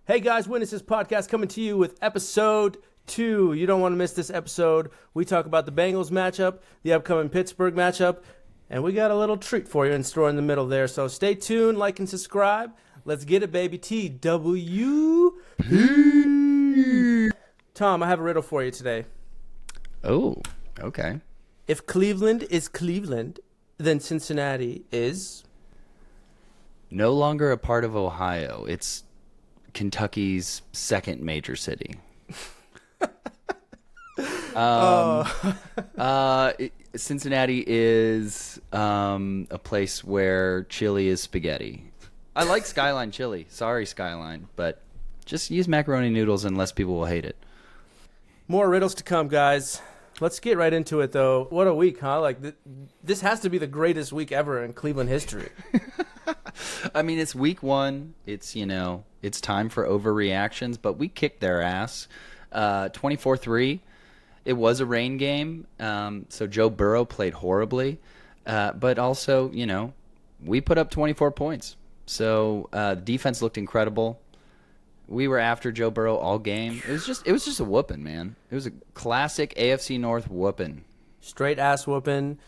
Hey guys, Witnesses Podcast coming to you with episode 2. You don't want to miss this episode. We talk about the Bengals matchup, the upcoming Pittsburgh matchup, and we got a little treat for you in store in the middle there. So stay tuned, like and subscribe. Let's get it, baby. TW. Tom, I have a riddle for you today. Oh, okay. If Cleveland is Cleveland, then Cincinnati is... No longer a part of Ohio. It's Kentucky's second major city. Cincinnati is a place where chili is spaghetti. I like Skyline chili. Sorry, Skyline, but just use macaroni noodles and less people will hate it. More riddles to come, guys. Let's get right into it, though. What a week, huh? Like, this has to be the greatest week ever in Cleveland history. I mean, it's week 1. It's, it's time for overreactions, but we kicked their ass. 24-3. It was a rain game, so Joe Burrow played horribly. But also, we put up 24 points. So the defense looked incredible. We were after Joe Burrow all game. It was just a whooping, man. It was a classic AFC North whooping. Straight ass whooping.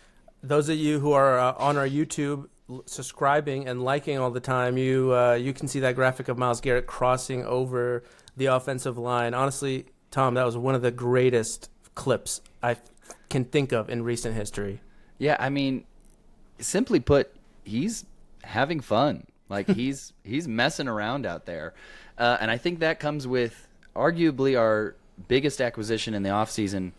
Those of you who are on our YouTube subscribing and liking all the time, you can see that graphic of Myles Garrett crossing over the offensive line. Honestly, Tom, that was one of the greatest clips I can think of in recent history. Yeah, I mean, simply put, he's having fun. Like he's messing around out there. And I think that comes with arguably our biggest acquisition in the offseason,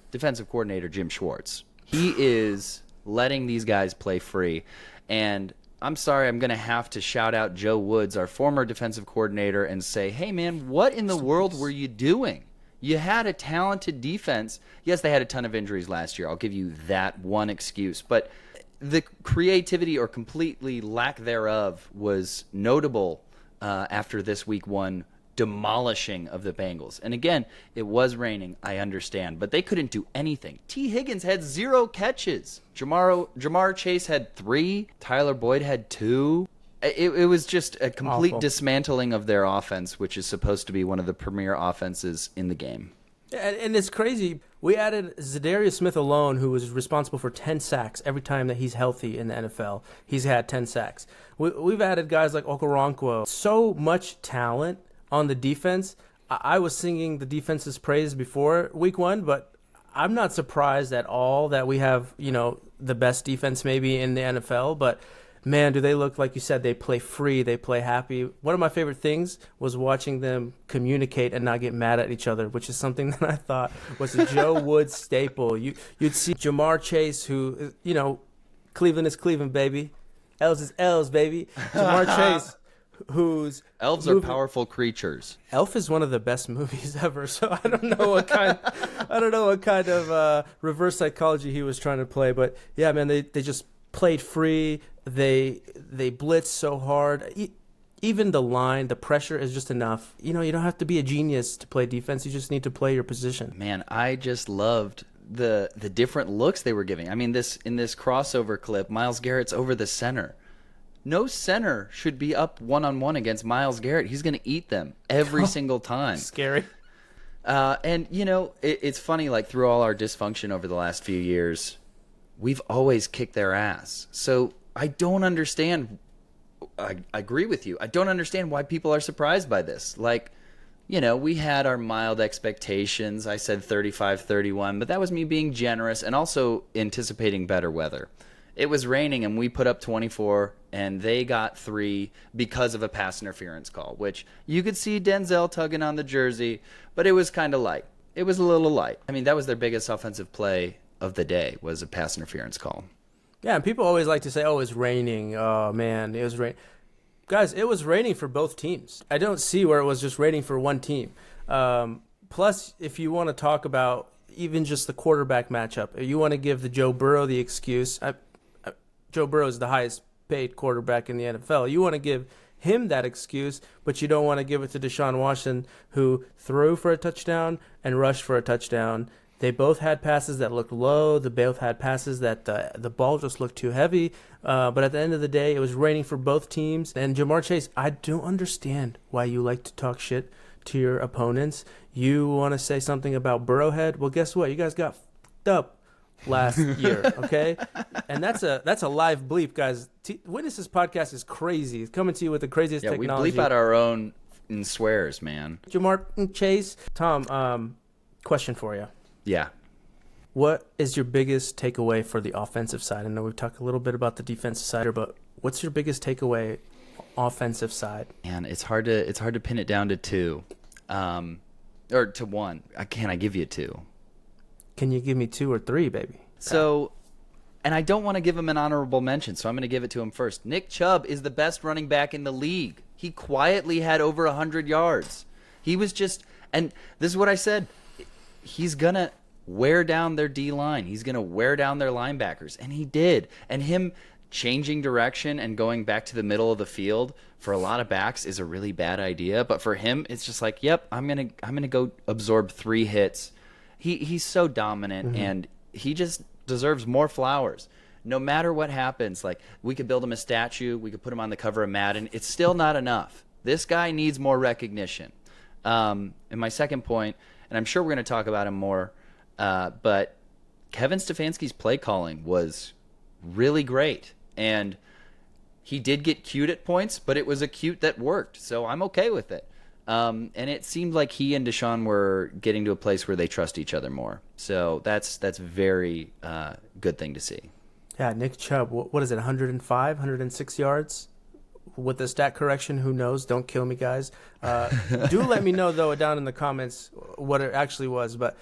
defensive coordinator Jim Schwartz. He is letting these guys play free. And I'm sorry, I'm going to have to shout out Joe Woods, our former defensive coordinator, and say, hey, man, what in the world were you doing? You had a talented defense. Yes, they had a ton of injuries last year. I'll give you that one excuse. But the creativity or completely lack thereof was notable after this week 1 demolishing of the Bengals. And again, it was raining, I understand, but they couldn't do anything. T. Higgins had 0 catches. Jamar Chase had 3. Tyler Boyd had 2. It was just a complete dismantling of their offense, which is supposed to be one of the premier offenses in the game. And it's crazy. We added Zadarius Smith alone, who was responsible for 10 sacks every time that he's healthy in the NFL. He's had 10 sacks. We've added guys like Okoronkwo. So much talent on the defense. I was singing the defense's praise before week 1, but I'm not surprised at all that we have, the best defense maybe in the NFL. But man, do they look, like you said, they play free, they play happy. One of my favorite things was watching them communicate and not get mad at each other, which is something that I thought was a Joe Woods staple. You'd see Jamar Chase, who, Cleveland is Cleveland, baby. L's is L's, baby. Jamar Chase, who's... Elves are powerful creatures. Elf is one of the best movies ever, so I don't know what kind of reverse psychology he was trying to play. But, yeah, man, they just played free. They blitz so hard. Even the line, the pressure is just enough. You don't have to be a genius to play defense. You just need to play your position. Man, I just loved the different looks they were giving. I mean, in this crossover clip, Myles Garrett's over the center. No center should be up one-on-one against Myles Garrett. He's going to eat them every single time. Scary. And, it's funny, like, through all our dysfunction over the last few years, we've always kicked their ass. So I don't understand. I agree with you. I don't understand why people are surprised by this. Like, we had our mild expectations. I said 35-31, but that was me being generous and also anticipating better weather. It was raining, and we put up 24, and they got 3 because of a pass interference call, which you could see Denzel tugging on the jersey, but it was kind of light. It was a little light. I mean, that was their biggest offensive play of the day, was a pass interference call. Yeah, and people always like to say, it's raining. Oh, man, it was raining. Guys, it was raining for both teams. I don't see where it was just raining for one team. Plus, if you want to talk about even just the quarterback matchup, you want to give the Joe Burrow the excuse. Joe Burrow is the highest paid quarterback in the NFL. You want to give him that excuse, but you don't want to give it to Deshaun Watson, who threw for a touchdown and rushed for a touchdown. They both had passes that looked low. They both had passes that the ball just looked too heavy. But at the end of the day, it was raining for both teams. And Jamar Chase, I don't understand why you like to talk shit to your opponents. You want to say something about Burrowhead? Well, guess what? You guys got f***ed up last year, okay? And that's a live bleep, guys. Witnesses podcast is crazy. It's coming to you with the craziest technology. We bleep out our own swears, man. Jamar Chase. Tom, question for you. Yeah. What is your biggest takeaway for the offensive side? I know we've talked a little bit about the defensive side here, but what's your biggest takeaway offensive side? Man, it's hard to pin it down to two. Or to one. Can I give you two? Can you give me two or three, baby? So, and I don't want to give him an honorable mention, so I'm going to give it to him first. Nick Chubb is the best running back in the league. He quietly had over 100 yards. He was just, and this is what I said, he's going to wear down their D-line. He's going to wear down their linebackers, and he did. And him changing direction and going back to the middle of the field for a lot of backs is a really bad idea, but for him, it's just like, yep, I'm going to go absorb 3 hits. He's so dominant, and he just deserves more flowers. No matter what happens, like, we could build him a statue, we could put him on the cover of Madden. It's still not enough. This guy needs more recognition. And my second point, and I'm sure we're going to talk about him more, but Kevin Stefanski's play calling was really great. And he did get cute at points, but it was a cute that worked. So I'm okay with it. And it seemed like he and Deshaun were getting to a place where they trust each other more. So that's very good thing to see. Yeah, Nick Chubb, what is it, 105, 106 yards? With the stat correction, who knows? Don't kill me, guys. Do let me know, though, down in the comments what it actually was. But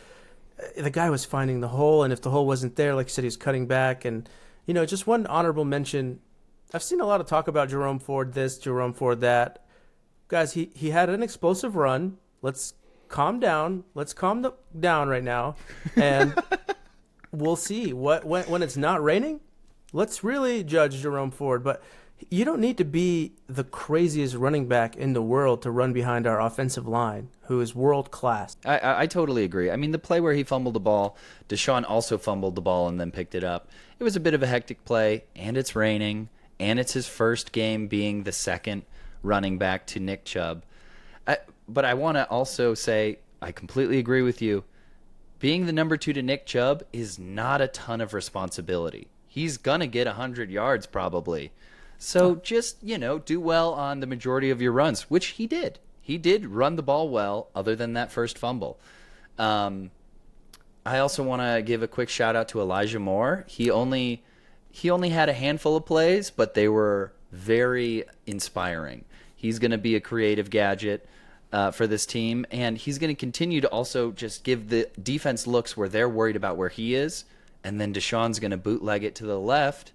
the guy was finding the hole, and if the hole wasn't there, like you said, he was cutting back. And, just one honorable mention. I've seen a lot of talk about Jerome Ford this, Jerome Ford that. Guys, he had an explosive run. Let's calm down. Let's calm down right now. And we'll see. When it's not raining, let's really judge Jerome Ford. But you don't need to be the craziest running back in the world to run behind our offensive line, who is world class. I totally agree. I mean, the play where he fumbled the ball, Deshaun also fumbled the ball and then picked it up. It was a bit of a hectic play, and it's raining, and it's his first game being the second running back to Nick Chubb. But I want to also say I completely agree with you. Being the number 2 to Nick Chubb is not a ton of responsibility. He's going to get 100 yards probably. So just, do well on the majority of your runs, which he did. He did run the ball well other than that first fumble. I also want to give a quick shout out to Elijah Moore. He only had a handful of plays, but they were very inspiring. He's going to be a creative gadget for this team, and he's going to continue to also just give the defense looks where they're worried about where he is, and then Deshaun's going to bootleg it to the left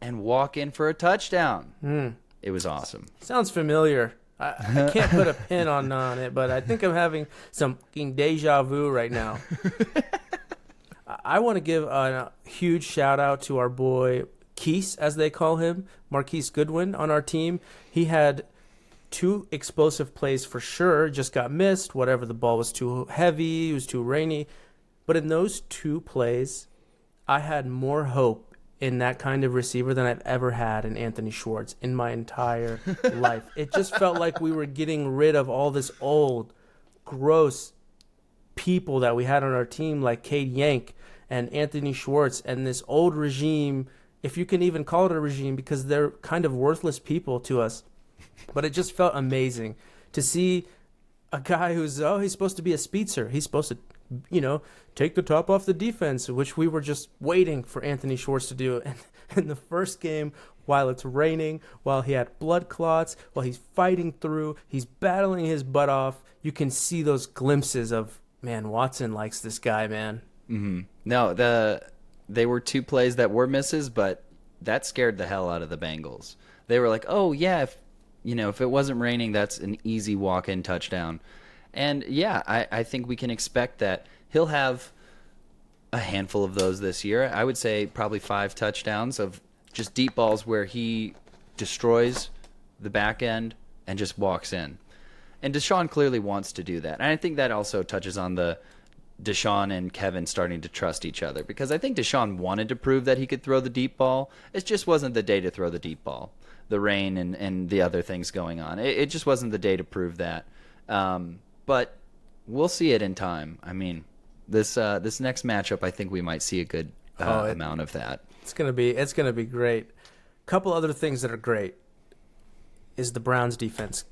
and walk in for a touchdown. It was awesome. Sounds familiar. I can't put a pin on it, but I think I'm having some fucking deja vu right now. I want to give a huge shout out to our boy Keese, as they call him, Marquise Goodwin on our team. He had 2 explosive plays for sure, just got missed. Whatever, the ball was too heavy, it was too rainy. But in those 2 plays, I had more hope in that kind of receiver than I've ever had in Anthony Schwartz in my entire life. It just felt like we were getting rid of all this old, gross people that we had on our team, like Cade Yank and Anthony Schwartz, and this old regime, if you can even call it a regime, because they're kind of worthless people to us. But it just felt amazing to see a guy who's, he's supposed to be a speedster. He's supposed to, take the top off the defense, which we were just waiting for Anthony Schwartz to do. And in the first game, while it's raining, while he had blood clots, while he's fighting through, he's battling his butt off, you can see those glimpses of, man, Watson likes this guy, man. Mm-hmm. No, they were 2 plays that were misses, but that scared the hell out of the Bengals. They were like, oh, yeah, if it wasn't raining, that's an easy walk-in touchdown. And, yeah, I think we can expect that he'll have a handful of those this year. I would say probably 5 touchdowns of just deep balls where he destroys the back end and just walks in. And Deshaun clearly wants to do that. And I think that also touches on the Deshaun and Kevin starting to trust each other, because I think Deshaun wanted to prove that he could throw the deep ball. It just wasn't the day to throw the deep ball. The rain and the other things going on. It just wasn't the day to prove that. But we'll see it in time. I mean, this next matchup, I think we might see a good amount of that. It's gonna be great. Couple other things that are great is the Browns defense.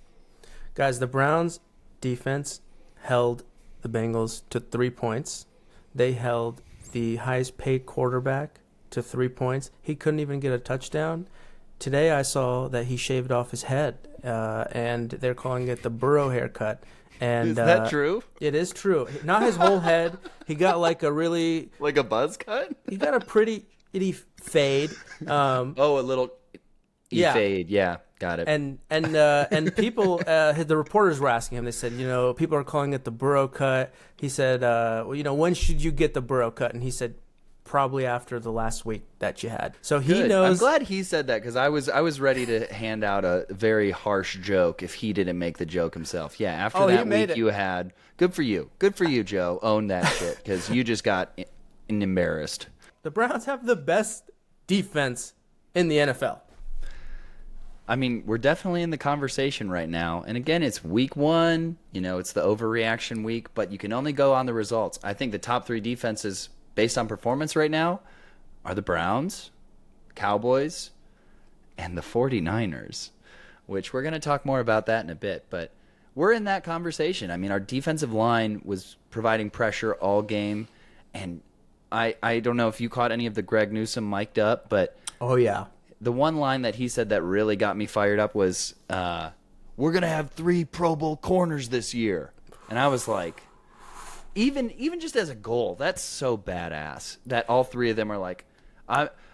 Guys, the Browns defense held the Bengals to 3 points. They held the highest paid quarterback to 3 points. He couldn't even get a touchdown. Today I saw that he shaved off his head, and they're calling it the Burrow haircut. And is that true? It is true. Not his whole head. He got like a really... Like a buzz cut? He got a pretty itty fade. A little fade. Yeah, got it. And people, the reporters were asking him. They said, people are calling it the Burrow cut. He said, when should you get the Burrow cut? And he said, probably after the last week that you had. So he knows. I'm glad he said that, because I was ready to hand out a very harsh joke if he didn't make the joke himself. Yeah, after that week you had. Good for you. Good for you, Joe. Own that shit, because you just got embarrassed. The Browns have the best defense in the NFL. I mean, we're definitely in the conversation right now. And again, it's week 1. It's the overreaction week, but you can only go on the results. I think the top 3 defenses based on performance right now are the Browns, Cowboys, and the 49ers, which we're going to talk more about that in a bit. But we're in that conversation. I mean, our defensive line was providing pressure all game. And I don't know if you caught any of the Greg Newsome mic'd up, but oh yeah, the one line that he said that really got me fired up was, we're going to have 3 Pro Bowl corners this year. And I was like, even just as a goal, that's so badass that all 3 of them are like,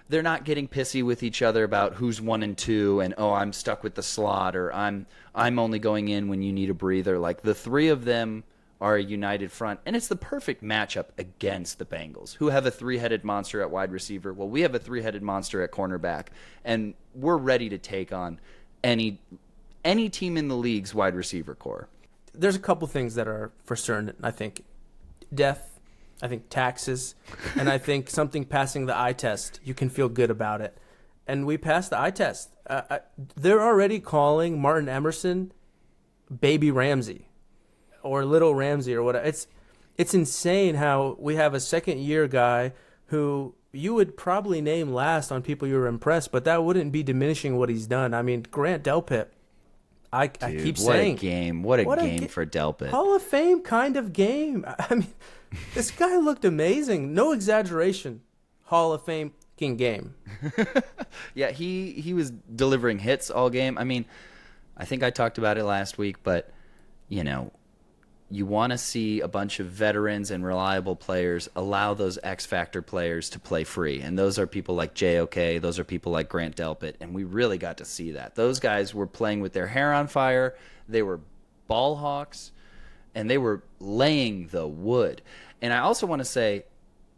they're not getting pissy with each other about who's 1 and 2 and, I'm stuck with the slot, or I'm only going in when you need a breather. Like, the 3 of them are a united front, and it's the perfect matchup against the Bengals, who have a 3-headed monster at wide receiver. Well, we have a 3-headed monster at cornerback, and we're ready to take on any team in the league's wide receiver core. There's a couple things that are for certain, I think. Death, I think taxes, and I think something passing the eye test. You can feel good about it. And we passed the eye test. They're already calling Martin Emerson Baby Ramsey or Little Ramsey or whatever. It's insane how we have a second-year guy who you would probably name last on people you were impressed, but that wouldn't be diminishing what he's done. I mean, Grant Delpit. I keep saying, what a game for Delpit. Hall of Fame kind of game. I mean, this guy looked amazing. No exaggeration. Hall of Fame game. Yeah, he was delivering hits all game. I mean, I think I talked about it last week, but you want to see a bunch of veterans and reliable players allow those X Factor players to play free. And those are people like JOK. Those are people like Grant Delpit. And we really got to see that. Those guys were playing with their hair on fire. They were ball hawks. And they were laying the wood. And I also want to say,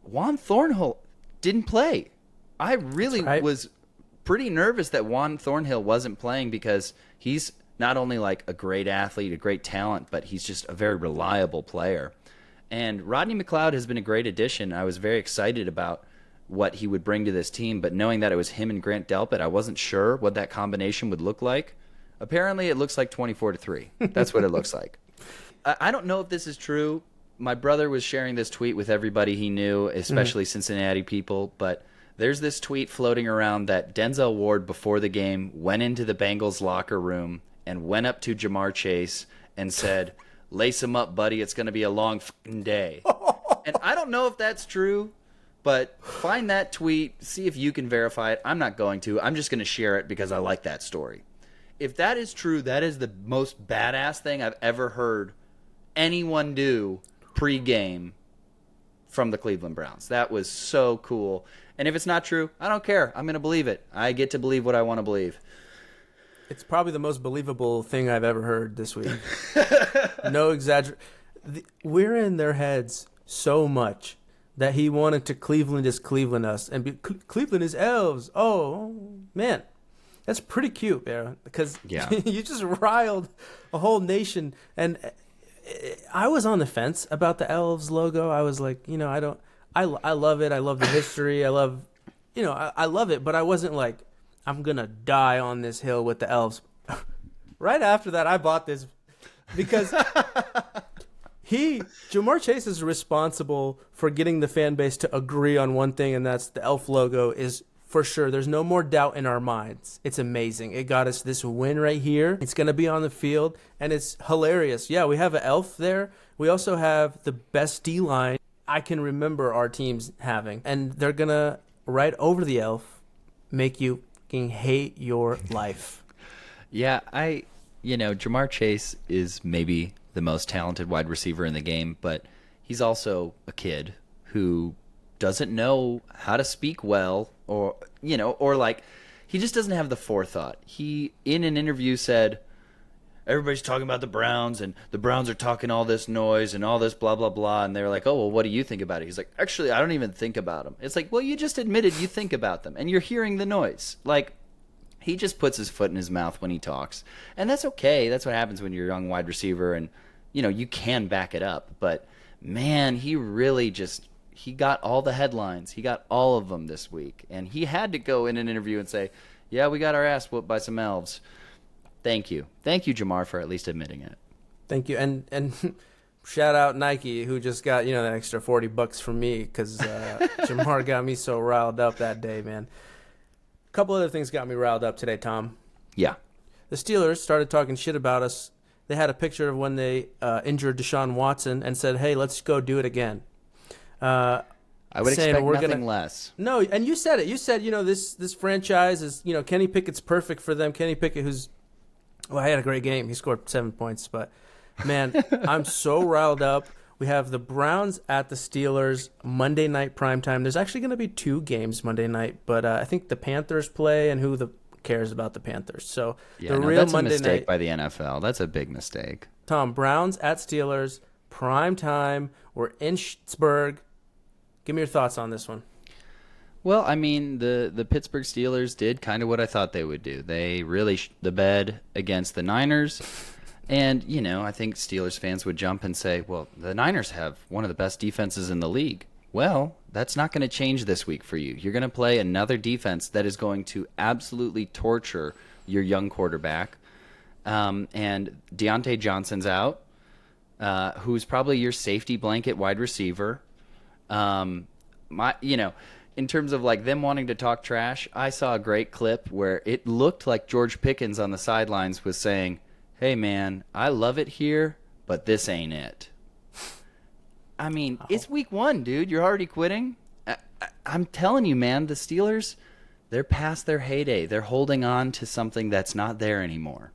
Juan Thornhill didn't play. I really was pretty nervous that Juan Thornhill wasn't playing, because he's not only like a great athlete, a great talent, but he's just a very reliable player. And Rodney McLeod has been a great addition. I was very excited about what he would bring to this team, but knowing that it was him and Grant Delpit, I wasn't sure what that combination would look like. Apparently, it looks like 24-3. That's what it looks like. I don't know if this is true. My brother was sharing this tweet with everybody he knew, especially Cincinnati people, but there's this tweet floating around that Denzel Ward, before the game, went into the Bengals locker room and went up to Jamar Chase and said, "Lace him up, buddy. It's going to be a long f***ing day." And I don't know if that's true, but find that tweet, see if you can verify it. I'm not going to. I'm just going to share it because I like that story. If that is true, that is the most badass thing I've ever heard anyone do pre-game from the Cleveland Browns. That was so cool. And if it's not true, I don't care. I'm going to believe it. I get to believe what I want to believe. It's probably the most believable thing I've ever heard this week. No exaggeration. We're in their heads so much that he wanted to Cleveland us and Cleveland is elves. Oh, man. That's pretty cute, Aaron, because you just riled a whole nation. And I was on the fence about the Elves logo. I was like, I don't. I love it. I love the history. I love, I love it. But I wasn't like, I'm gonna die on this hill with the Elves. Right after that, I bought this because Jamar Chase is responsible for getting the fan base to agree on one thing, and that's the Elf logo is for sure. There's no more doubt in our minds. It's amazing. It got us this win right here. It's going to be on the field, and it's hilarious. Yeah, we have an Elf there. We also have the best D-line I can remember our teams having, and they're going to, right over the Elf, make you fucking hate your life. Yeah, Jamar Chase is maybe the most talented wide receiver in the game, but he's also a kid who doesn't know how to speak well, or like he just doesn't have the forethought. He, in an interview, said, everybody's talking about the Browns, and the Browns are talking all this noise and all this blah, blah, blah. And they're like, oh, well, what do you think about it? He's like, actually, I don't even think about them. It's like, well, you just admitted you think about them, and you're hearing the noise. Like, he just puts his foot in his mouth when he talks. And that's okay. That's what happens when you're a young wide receiver, and, you can back it up. But, man, he really he got all the headlines. He got all of them this week. And he had to go in an interview and say, yeah, we got our ass whooped by some Elves. Thank you. Thank you, Jamar, for at least admitting it. Thank you. And shout out Nike, who just got, that extra $40 from me because Jamar got me so riled up that day, man. A couple other things got me riled up today, Tom. Yeah. The Steelers started talking shit about us. They had a picture of when they injured Deshaun Watson and said, hey, let's go do it again. I would expect nothing less. No, and you said it. You said, this franchise is, Kenny Pickett's perfect for them. Kenny Pickett, he had a great game. He scored 7 points. But, man, I'm so riled up. We have the Browns at the Steelers Monday night primetime. There's actually going to be 2 games Monday night, but I think the Panthers play, and who cares about the Panthers? So that's a mistake by the NFL. That's a big mistake. Tom, Browns at Steelers primetime. We're in Pittsburgh. Give me your thoughts on this one. Well, I mean, the Pittsburgh Steelers did kind of what I thought they would do. They really the bed against the Niners. And, I think Steelers fans would jump and say, well, the Niners have one of the best defenses in the league. Well, that's not going to change this week for you. You're going to play another defense that is going to absolutely torture your young quarterback. And Deontay Johnson's out, who's probably your safety blanket wide receiver. In terms of like them wanting to talk trash, I saw a great clip where it looked like George Pickens on the sidelines was saying, hey man, I love it here, but this ain't it. I mean, It's week 1, dude. You're already quitting? I'm telling you, man, the Steelers, they're past their heyday. They're holding on to something that's not there anymore.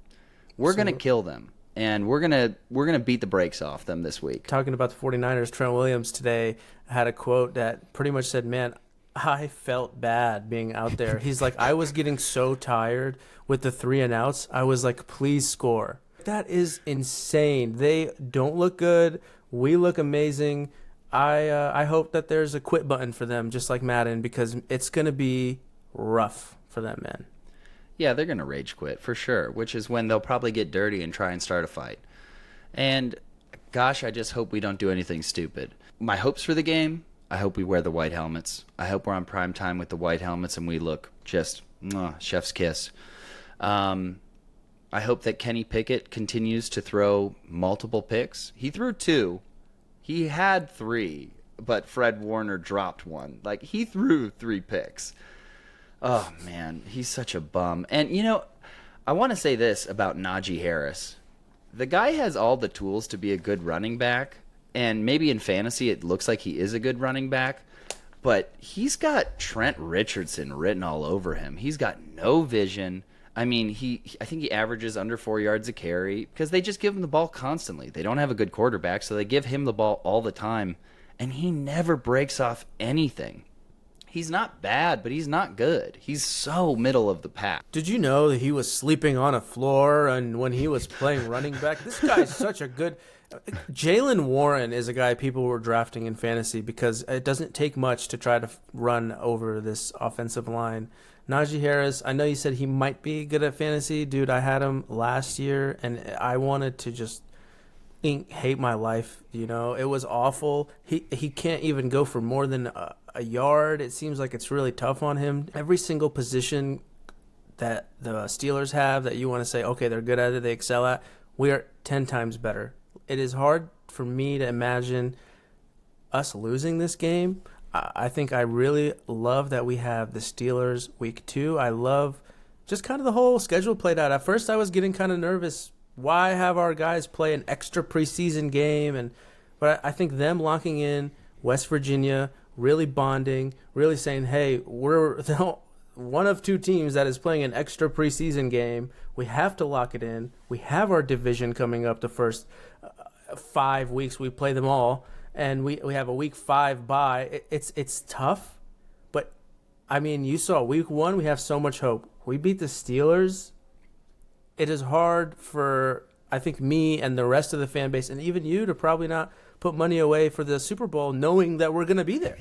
We're going to kill them. And we're gonna beat the brakes off them this week. Talking about the 49ers, Trent Williams today had a quote that pretty much said, man, I felt bad being out there. He's like, I was getting so tired with the 3 and outs. I was like, please score. That is insane. They don't look good. We look amazing. I hope that there's a quit button for them, just like Madden, because it's going to be rough for them, man. Yeah, they're going to rage quit for sure, which is when they'll probably get dirty and try and start a fight. And gosh, I just hope we don't do anything stupid. My hopes for the game, I hope we wear the white helmets. I hope we're on prime time with the white helmets and we look just chef's kiss. I hope that Kenny Pickett continues to throw multiple picks. He threw 2. He had 3, but Fred Warner dropped 1. Like, he threw 3 picks. Oh, man, he's such a bum. And, I want to say this about Najee Harris. The guy has all the tools to be a good running back, and maybe in fantasy it looks like he is a good running back, but he's got Trent Richardson written all over him. He's got no vision. I mean, I think he averages under 4 yards a carry because they just give him the ball constantly. They don't have a good quarterback, so they give him the ball all the time, and he never breaks off anything. He's not bad, but he's not good. He's so middle of the pack. Did you know that he was sleeping on a floor and when he was playing running back? This guy's such a good... Jalen Warren is a guy people were drafting in fantasy because it doesn't take much to try to run over this offensive line. Najee Harris, I know you said he might be good at fantasy. Dude, I had him last year, and I wanted to just hate my life. It was awful. He can't even go for more than a yard. It seems like it's really tough on him. Every single position that the Steelers have that you want to say, okay, they're good at it, they excel at, we are 10 times better. It is hard for me to imagine us losing this game. I think I really love that we have the Steelers week 2. I love just kind of the whole schedule played out. At first I was getting kind of nervous. Why have our guys play an extra preseason game? But I think them locking in West Virginia, really bonding, really saying, hey, we're one of 2 teams that is playing an extra preseason game. We have to lock it in. We have our division coming up the first 5 weeks. We play them all, and we have a week 5 bye. It's tough, but, I mean, you saw week 1, we have so much hope. We beat the Steelers. It is hard for, I think, me and the rest of the fan base, and even you, to probably not put money away for the Super Bowl knowing that we're going to be there.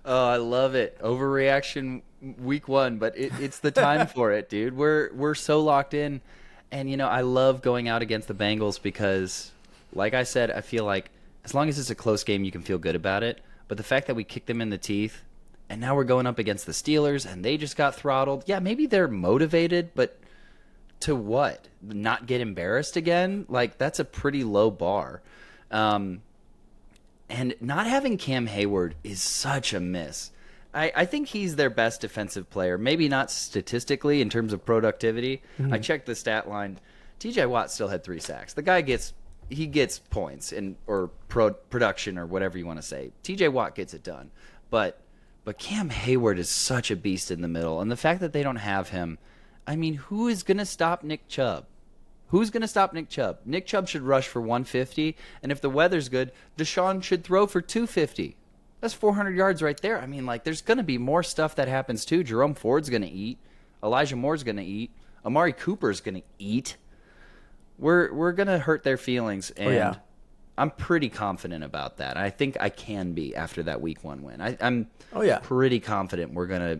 Oh, I love it. Overreaction week 1, but it's the time for it, dude. We're so locked in. And, I love going out against the Bengals because, like I said, I feel like as long as it's a close game, you can feel good about it. But the fact that we kicked them in the teeth, and now we're going up against the Steelers, and they just got throttled. Yeah, maybe they're motivated, but to what? Not get embarrassed again? Like, that's a pretty low bar. And not having Cam Hayward is such a miss. I think he's their best defensive player. Maybe not statistically in terms of productivity. Mm-hmm. I checked the stat line. TJ Watt still had 3 sacks. The guy gets points or production or whatever you want to say. TJ Watt gets it done. But Cam Hayward is such a beast in the middle. And the fact that they don't have him, I mean, who is going to stop Nick Chubb? Who's going to stop Nick Chubb? Nick Chubb should rush for 150, and if the weather's good, Deshaun should throw for 250. That's 400 yards right there. I mean, like, there's going to be more stuff that happens too. Jerome Ford's going to eat. Elijah Moore's going to eat. Amari Cooper's going to eat. We're going to hurt their feelings, and I'm pretty confident about that. I think I can be after that week 1 win. I'm pretty confident we're going to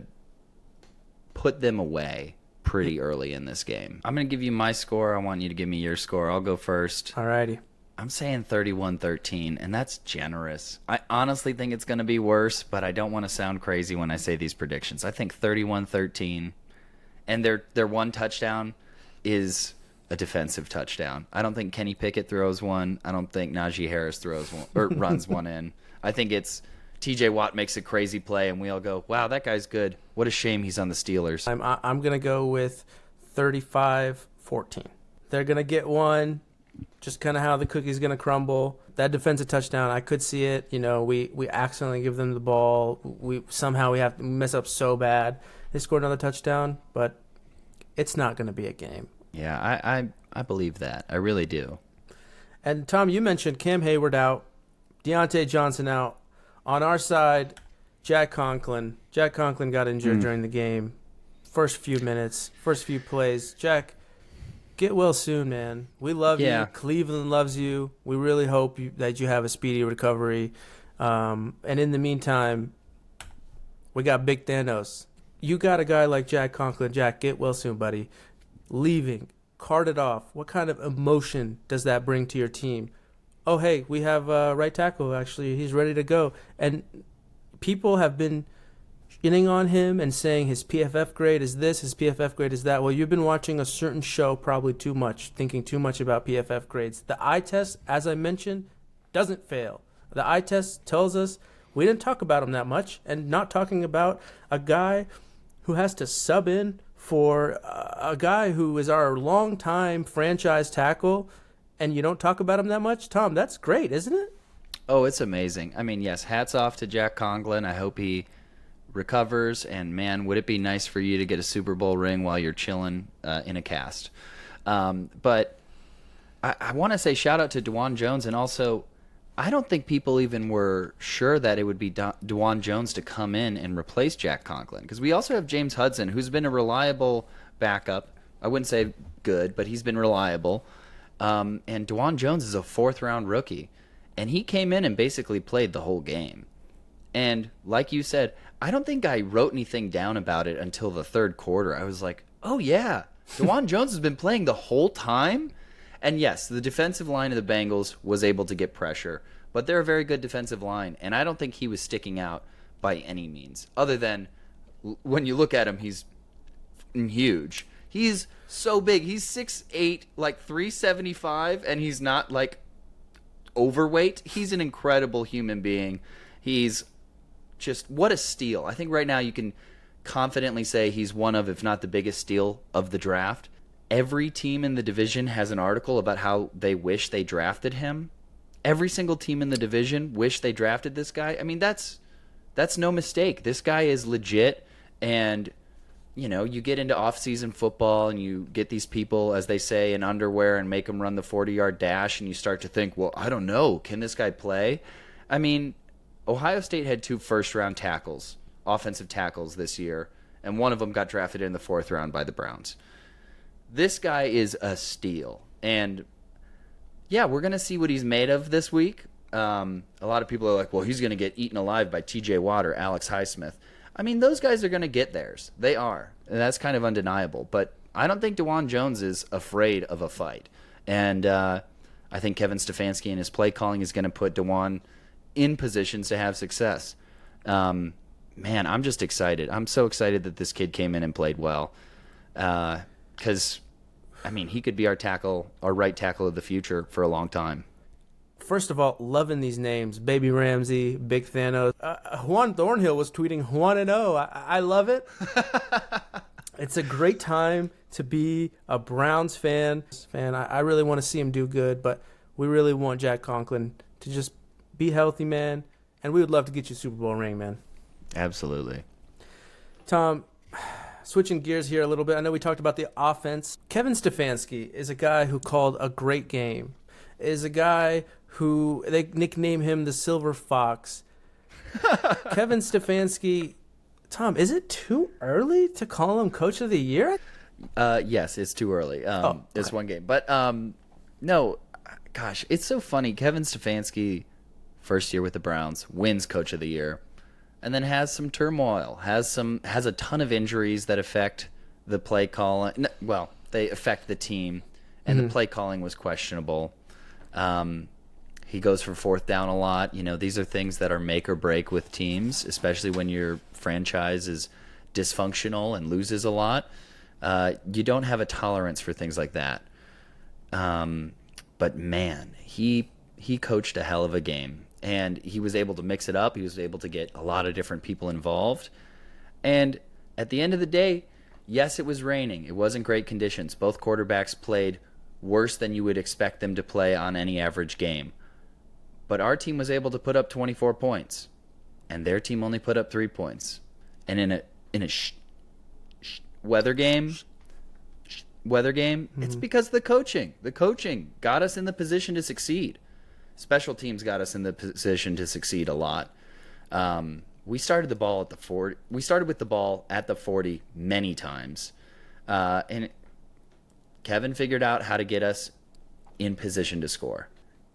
put them away pretty early in this game. I'm going to give you my score. I want you to give me your score. I'll go first. Alrighty. I'm saying 31-13, and that's generous. I honestly think it's going to be worse, but I don't want to sound crazy when I say these predictions. I think 31-13, and their one touchdown is a defensive touchdown. I don't think Kenny Pickett throws one. I don't think Najee Harris throws one or runs one in. I think it's TJ Watt makes a crazy play, and we all go, wow, that guy's good. What a shame he's on the Steelers. I'm going to go with 35-14. They're going to get one, just kind of how the cookie's going to crumble. That defensive touchdown, I could see it. We accidentally give them the ball. We have to mess up so bad. They scored another touchdown, but it's not going to be a game. Yeah, I believe that. I really do. And, Tom, you mentioned Cam Hayward out, Deontay Johnson out. On our side, Jack Conklin. Jack Conklin got injured during the game. First few minutes, first few plays. Jack, get well soon, man. We love you. Cleveland loves you. We really hope that you have a speedy recovery. And in the meantime, we got Big Thanos. You got a guy like Jack Conklin. Jack, get well soon, buddy. Leaving, carted off. What kind of emotion does that bring to your team? Oh, hey, we have right tackle, actually. He's ready to go. And people have been shitting on him and saying his PFF grade is this, his PFF grade is that. Well, you've been watching a certain show probably too much, thinking too much about PFF grades. The eye test, as I mentioned, doesn't fail. The eye test tells us we didn't talk about him that much, and not talking about a guy who has to sub in for a guy who is our longtime franchise tackle, and you don't talk about him that much. Tom, that's great, isn't it? Oh, it's amazing. I mean, yes, hats off to Jack Conklin. I hope he recovers, and man, would it be nice for you to get a Super Bowl ring while you're chilling in a cast. But I want to say shout out to Dawand Jones, and also I don't think people even were sure that it would be Dawand Jones to come in and replace Jack Conklin, because we also have James Hudson, who's been a reliable backup. I wouldn't say good, but he's been reliable. And Dawand Jones is a 4th-round rookie, and he came in and basically played the whole game. And like you said, I don't think I wrote anything down about it until the 3rd quarter. I was like, oh yeah, Dawand Jones has been playing the whole time? And yes, the defensive line of the Bengals was able to get pressure, but they're a very good defensive line, and I don't think he was sticking out by any means, other than when you look at him, he's huge. He's so big. He's 6'8", like 375, and he's not like overweight. He's an incredible human being. He's just, what a steal. I think right now you can confidently say he's one of, if not the biggest steal of the draft. Every team in the division has an article about how they wish they drafted him. Every single team in the division wish they drafted this guy. I mean, that's no mistake. This guy is legit, and you know, you get into off-season football and you get these people, as they say, in underwear and make them run the 40-yard dash, and you start to think, well, I don't know, can this guy play? I mean, Ohio State had 2 first-round tackles, offensive tackles this year, and one of them got drafted in the 4th round by the Browns. This guy is a steal, and yeah, we're going to see what he's made of this week. A lot of people are like, well, he's going to get eaten alive by TJ Watt or Alex Highsmith. I mean, those guys are going to get theirs. They are. And that's kind of undeniable. But I don't think Dawand Jones is afraid of a fight. And I think Kevin Stefanski and his play calling is going to put Dawand in positions to have success. Man, I'm just excited. I'm so excited that this kid came in and played well. Because, I mean, he could be our right tackle of the future for a long time. First of all, loving these names. Baby Ramsey, Big Thanos. Juan Thornhill was tweeting 1-0. I love it. It's a great time to be a Browns fan. I really want to see him do good, but we really want Jack Conklin to just be healthy, man. And we would love to get you a Super Bowl ring, man. Absolutely. Tom, switching gears here a little bit. I know we talked about the offense. Kevin Stefanski is a guy who called a great game. Is a guy who they nickname him the Silver Fox. Kevin Stefanski. Tom, is it too early to call him Coach of the Year? Yes, it's too early. It's one game. But no, gosh, it's so funny. Kevin Stefanski, first year with the Browns, wins Coach of the Year, and then has some turmoil, has a ton of injuries that affect the play calling. Well, they affect the team, and the play calling was questionable. He goes for 4th down a lot. You know, these are things that are make or break with teams, especially when your franchise is dysfunctional and loses a lot. You don't have a tolerance for things like that. But man, he coached a hell of a game, and he was able to mix it up. He was able to get a lot of different people involved. And at the end of the day, yes, it was raining. It wasn't great conditions. Both quarterbacks played worse than you would expect them to play on any average game. But our team was able to put up 24 points, and their team only put up 3 points. And in a weather game, it's because the coaching got us in the position to succeed. Special teams got us in the position to succeed a lot. We started the ball at the 40. We started with the ball at the 40 many times, and Kevin figured out how to get us in position to score.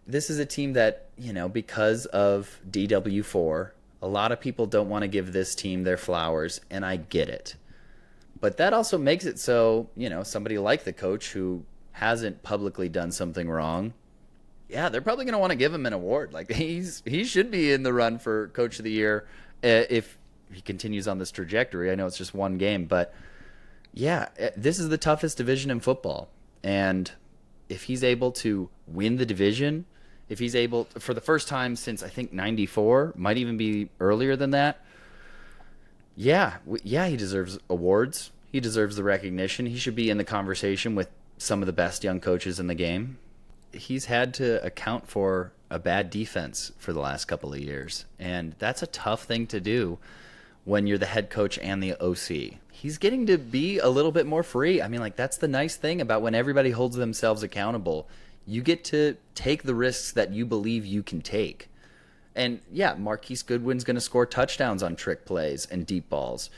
This is a team that, you know, because of DW4, a lot of people don't want to give this team their flowers, and I get it. But that also makes it so, you know, somebody like the coach who hasn't publicly done something wrong, yeah, they're probably going to want to give him an award. Like, he should be in the run for Coach of the Year if he continues on this trajectory. I know it's just one game, but yeah, this is the toughest division in football. And if he's able to win the division, if he's able, for the first time since I think 94, might even be earlier than that, yeah, he deserves awards. He deserves the recognition. He should be in the conversation with some of the best young coaches in the game. He's had to account for a bad defense for the last couple of years, and that's a tough thing to do when you're the head coach and the OC. He's getting to be a little bit more free. I mean, like, that's the nice thing about when everybody holds themselves accountable. You get to take the risks that you believe you can take. And yeah, Marquise Goodwin's going to score touchdowns on trick plays and deep balls.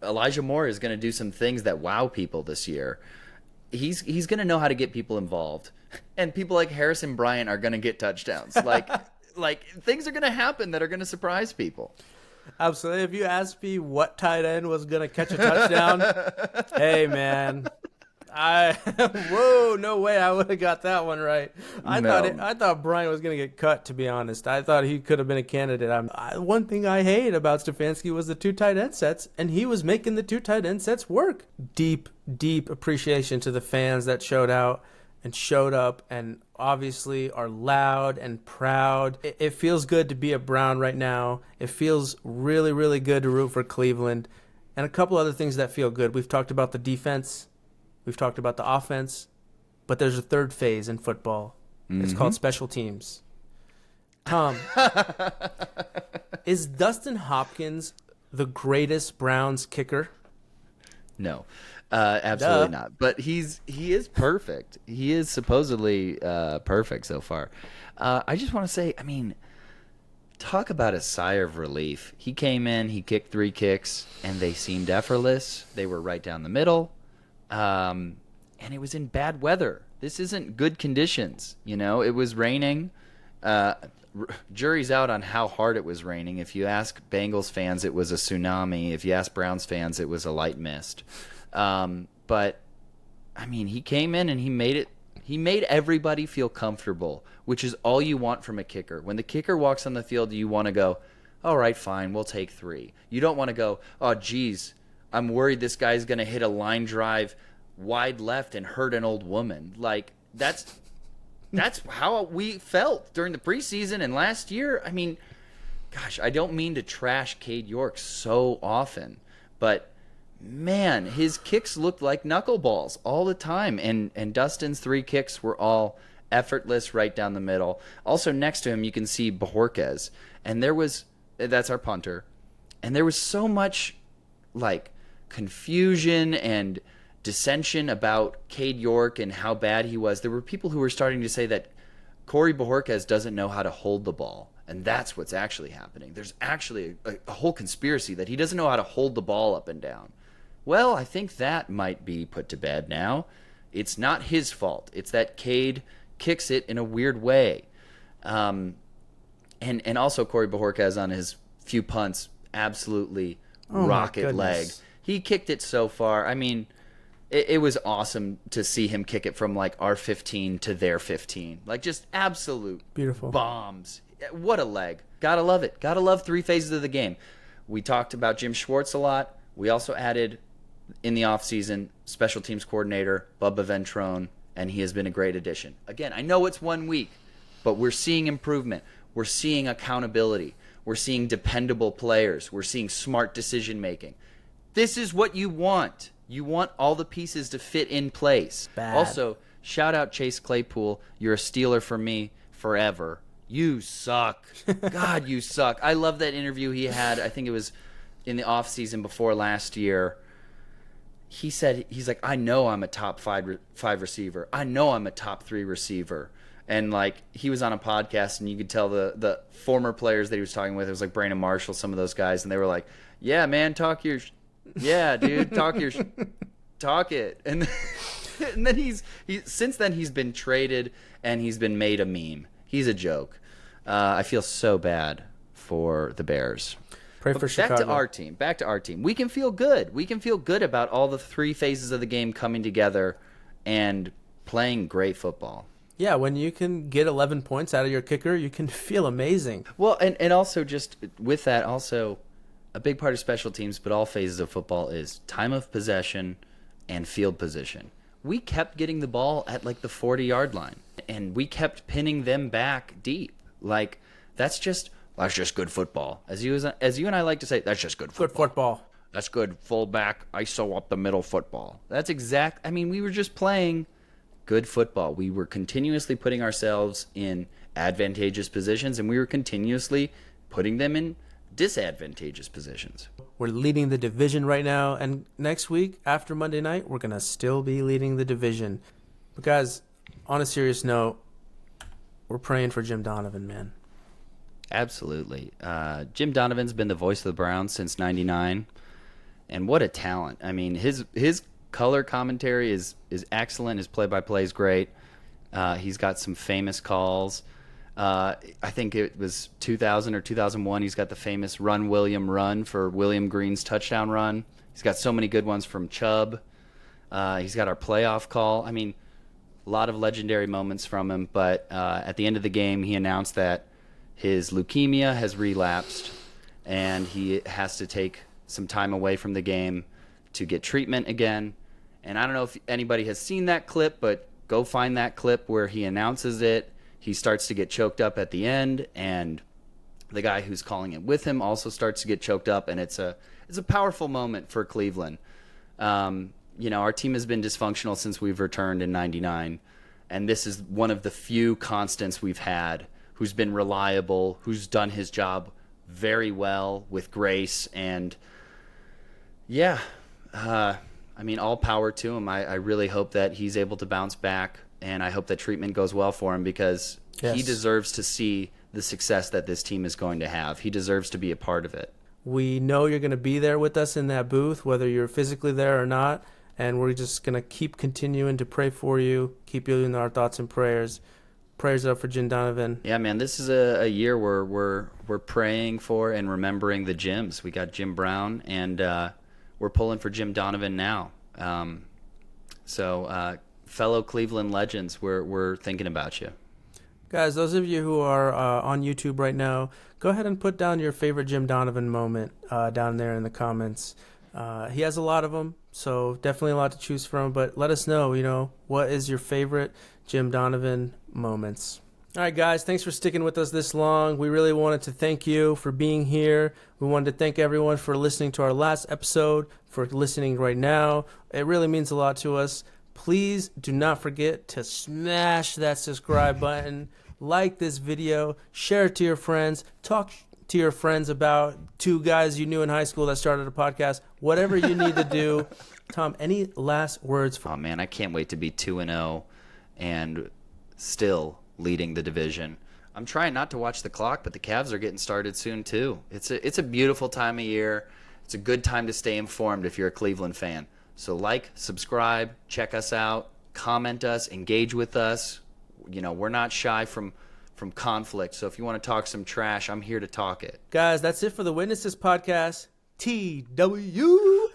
Elijah Moore is going to do some things that wow people this year. He's going to know how to get people involved. And people like Harrison Bryant are going to get touchdowns. Like things are going to happen that are going to surprise people. Absolutely. If you asked me what tight end was going to catch a touchdown, hey, man, Whoa, no way I would have got that one right. No. I thought Brian was going to get cut, to be honest. I thought he could have been a candidate. One thing I hate about Stefanski was the 2 tight end sets, and he was making the 2 tight end sets work. Deep, deep appreciation to the fans that showed out and showed up and obviously are loud and proud. It feels good to be a Brown right now. It feels really, really good to root for Cleveland. And a couple other things that feel good. We've talked about the defense. We've talked about the offense. But there's a third phase in football. It's called special teams. Tom, is Dustin Hopkins the greatest Browns kicker? No, absolutely not. But he is perfect. He is supposedly perfect so far. I just want to say, I mean, talk about a sigh of relief. He came in, he kicked 3 kicks, and they seemed effortless. They were right down the middle, and it was in bad weather. This isn't good conditions. It was raining. Jury's out on how hard it was raining. If you ask Bengals fans, it was a tsunami. If you ask Browns fans, it was a light mist. But I mean, he came in and he made everybody feel comfortable, which is all you want from a kicker. When the kicker walks on the field, you want to go, all right, fine, we'll take 3. You don't want to go, oh, geez, I'm worried this guy's going to hit a line drive wide left and hurt an old woman. Like, that's how we felt during the preseason and last year. I mean, gosh, I don't mean to trash Cade York so often, but man, his kicks looked like knuckleballs all the time. And Dustin's 3 kicks were all effortless right down the middle. Also next to him, you can see Bojorquez. And that's our punter. And there was so much like confusion and dissension about Cade York and how bad he was. There were people who were starting to say that Corey Bojorquez doesn't know how to hold the ball. And that's what's actually happening. There's actually a whole conspiracy that he doesn't know how to hold the ball up and down. Well, I think that might be put to bed now. It's not his fault. It's that Cade kicks it in a weird way. And also Corey Bojorquez on his few punts, absolutely rocket leg. He kicked it so far. I mean, it was awesome to see him kick it from like our 15 to their 15. Like just absolute beautiful bombs. What a leg. Gotta love it. Gotta love 3 phases of the game. We talked about Jim Schwartz a lot. We also added in the offseason special teams coordinator Bubba Ventrone, and he has been a great addition. Again, I know it's 1 week, but we're seeing improvement. We're seeing accountability. We're seeing dependable players. We're seeing smart decision making. This is what you want. You want all the pieces to fit in place. Bad. Also, shout out Chase Claypool. You're a Steeler for me forever. You suck. God, you suck. I love that interview he had. I think it was in the offseason before last year. He said, he's like, I know I'm a top 5 receiver. I know I'm a top 3 receiver. And like he was on a podcast and you could tell the former players that he was talking with, it was like Brandon Marshall, some of those guys, and they were like, yeah, man, talk it. And then since then he's been traded and he's been made a meme. He's a joke. I feel so bad for the Bears. Pray for Chicago. Back to our team. We can feel good. We can feel good about all the 3 phases of the game coming together and playing great football. Yeah, when you can get 11 points out of your kicker, you can feel amazing. Well, and also just with that, also a big part of special teams, but all phases of football is time of possession and field position. We kept getting the ball at like the 40-yard line, and we kept pinning them back deep. Like that's just good football. As you and I like to say, that's just good football. Good football. That's good fullback, ISO up the middle football. That's exact. I mean, we were just playing good football. We were continuously putting ourselves in advantageous positions, and we were continuously putting them in disadvantageous positions. We're leading the division right now, and next week, after Monday night, we're going to still be leading the division. But guys, on a serious note, we're praying for Jim Donovan, man. Absolutely. Jim Donovan's been the voice of the Browns since '99, and what a talent. I mean, his color commentary is excellent. His play-by-play is great. He's got some famous calls. I think it was 2000 or 2001. He's got the famous Run, William, Run for William Green's touchdown run. He's got so many good ones from Chubb. He's got our playoff call. I mean, a lot of legendary moments from him, but at the end of the game, he announced that his leukemia has relapsed, and he has to take some time away from the game to get treatment again. And I don't know if anybody has seen that clip, but go find that clip where he announces it. He starts to get choked up at the end, and the guy who's calling it with him also starts to get choked up, and it's a powerful moment for Cleveland. Our team has been dysfunctional since we've returned in '99, and this is one of the few constants we've had who's been reliable, who's done his job very well with grace, and all power to him. I really hope that he's able to bounce back, and I hope that treatment goes well for him because he deserves to see the success that this team is going to have. He deserves to be a part of it. We know you're going to be there with us in that booth, whether you're physically there or not, and we're just going to keep continuing to pray for you, keep you in our thoughts and prayers. Prayers up for Jim Donovan. Yeah, man, this is a year where we're praying for and remembering the Jims. We got Jim Brown, and we're pulling for Jim Donovan now. Fellow Cleveland legends, we're thinking about you. Guys, those of you who are on YouTube right now, go ahead and put down your favorite Jim Donovan moment down there in the comments. He has a lot of them, so definitely a lot to choose from. But let us know, what is your favorite Jim Donovan moments. All right, guys, thanks for sticking with us this long. We really wanted to thank you for being here. We wanted to thank everyone for listening to our last episode, for listening right now. It really means a lot to us. Please do not forget to smash that subscribe button, like this video, share it to your friends, talk to your friends about two guys you knew in high school that started a podcast, whatever you need to do. Tom, any last words? Oh, man, I can't wait to be 2-0 and still leading the division. I'm trying not to watch the clock, but the Cavs are getting started soon, too. It's a beautiful time of year. It's a good time to stay informed if you're a Cleveland fan. So like, subscribe, check us out, comment us, engage with us. We're not shy from conflict. So if you want to talk some trash, I'm here to talk it. Guys, that's it for the Witnesses Podcast. TWP.